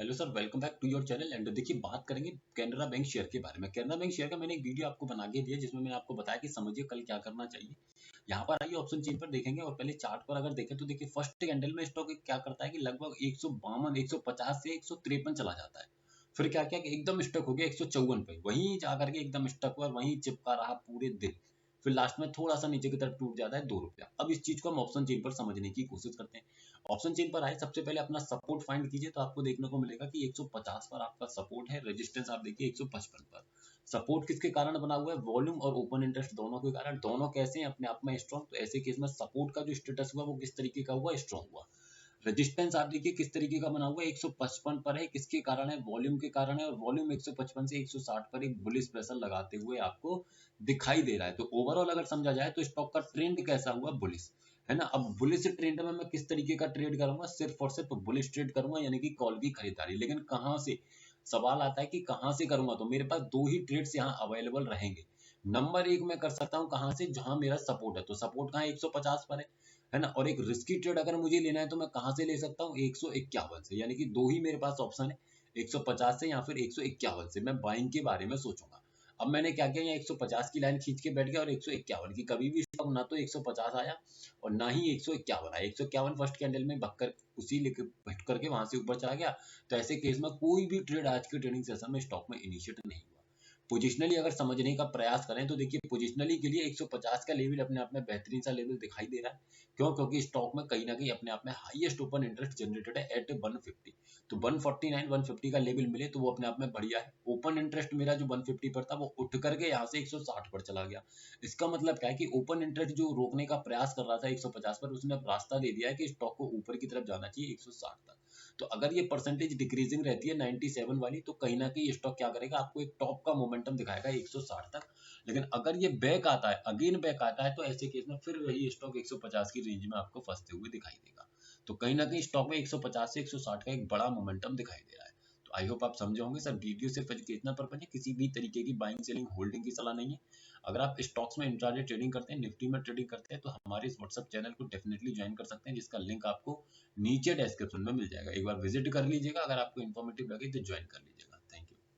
Hello sir, welcome back to your channel. And देखिए, बात करेंगे कैनरा बैंक शेयर के बारे में। कैनरा बैंक शेयर का मैंने एक वीडियो आपको बना के दिया जिसमें मैंने आपको बताया कि समझिए कल क्या करना चाहिए। यहाँ पर आइए, ऑप्शन चेन पर देखेंगे और पहले चार्ट पर अगर देखें तो देखिए फर्स्ट कैंडल में स्टॉक क्या करता है कि लगभग 152 150 से 153 चला जाता है। फिर क्या क्या कि एकदम स्टक हो गया 154 पे, वहीं जाकर के एकदम स्टक हुआ और वहीं चिपका रहा पूरे दिन। फिर लास्ट में थोड़ा सा नीचे की तरफ टूट जाता है 2 रुपया। अब इस चीज को हम ऑप्शन चेन पर समझने की कोशिश करते हैं। ऑप्शन चेन पर आए, सबसे पहले अपना सपोर्ट फाइंड कीजिए तो आपको देखने को मिलेगा कि 150 पर आपका सपोर्ट है। रेजिस्टेंस आप देखिए 155 पर। सपोर्ट किसके कारण बना हुआ है? वॉल्यूम और ओपन इंटरेस्ट दोनों के कारण। दोनों कैसे हैं? अपने आप में स्ट्रॉन्ग। तो ऐसे केस में सपोर्ट का जो स्टेटस हुआ वो किस तरीके का हुआ? स्ट्रॉन्ग हुआ। रेजिस्टेंस आप देखिए किस तरीके का बना हुआ है, 155 पर है। किसके कारण है? वॉल्यूम के कारण है। और वॉल्यूम 155 से 160 पर एक बुलिश प्रेशर लगाते हुए आपको दिखाई दे रहा है। तो ओवरऑल अगर समझा जाए तो स्टॉक का ट्रेंड कैसा हुआ? बुलिश, है ना। अब बुलिश ट्रेंड में मैं किस तरीके का ट्रेड करूंगा? सिर्फ और सिर्फ बुलिश ट्रेड करूंगा, यानी कि कॉल की खरीदारी। लेकिन कहां से? सवाल आता है कि कहां से करूंगा। तो मेरे पास दो ही ट्रेड्स यहाँ अवेलेबल रहेंगे। नंबर एक मैं कर सकता हूँ कहां से? जहां मेरा सपोर्ट है। तो सपोर्ट कहाँ? 150 पर है ना। और एक रिस्की ट्रेड अगर मुझे लेना है तो मैं कहां से ले सकता हूँ? 151 से। यानी कि दो ही मेरे पास ऑप्शन है, 150 से या फिर 151 से। मैं बाइंग के बारे में सोचूंगा। अब मैंने क्या किया, यहाँ 150 की लाइन खींच के बैठ गया और 151 की। कभी भी स्टॉक ना तो 150 आया और ना ही 151 आया। 151 फर्स्ट कैंडल में भगकर उसी लेके भट करके वहां से ऊपर चला गया। तो ऐसे केस में कोई भी ट्रेड आज के ट्रेडिंग सेशन में स्टॉक में इनिशिएट नहीं हुआ। पोजिशनली अगर समझने का प्रयास करें तो देखिए, पोजिशनली के लिए 150 का लेवल अपने आप में बेहतरीन सा लेवल दिखाई दे रहा है। क्यों? क्योंकि स्टॉक में कहीं ना कहीं अपने आप में हाईएस्ट ओपन इंटरेस्ट जनरेटेड है एट 150। तो 149 150 का लेवल मिले तो वो अपने आप में बढ़िया है। ओपन इंटरेस्ट मेरा जो 150 पर था वो उठ करके यहाँ से 160 पर चला गया। इसका मतलब क्या है कि ओपन इंटरेस्ट जो रोकने का प्रयास कर रहा था 150 पर, उसने अब रास्ता दे दिया है कि स्टॉक को ऊपर की तरफ जाना चाहिए 160 तक। तो अगर ये परसेंटेज डिक्रीजिंग रहती है 97 वाली, तो कहीं ना कहीं स्टॉक क्या करेगा? आपको एक टॉप का मोमेंटम दिखाएगा 160 तक। लेकिन अगर ये बैक आता है, अगेन बैक आता है, तो ऐसे केस में फिर वही स्टॉक 150 की रेंज में आपको फंसते हुए दिखाई देगा। तो कहीं ना कहीं स्टॉक में 150 से 160 का एक बड़ा मोमेंटम दिखाई दे रहा है। तो आई होप आप समझे होंगे। सर, वीडियो सिर्फ एजुकेशनल पर्पज है, किसी भी तरीके की बाइंग सेलिंग होल्डिंग की सलाह नहीं है। अगर आप स्टॉक्स में इंट्राडे ट्रेडिंग करते हैं, निफ्टी में ट्रेडिंग करते हैं, तो हमारे इस व्हाट्सएप चैनल को डेफिनेटली ज्वाइन कर सकते हैं, जिसका लिंक आपको नीचे डिस्क्रिप्शन में मिल जाएगा। एक बार विजिट कर लीजिएगा। अगर आपको इन्फॉर्मेटिव लगे तो ज्वाइन कर लीजिएगा।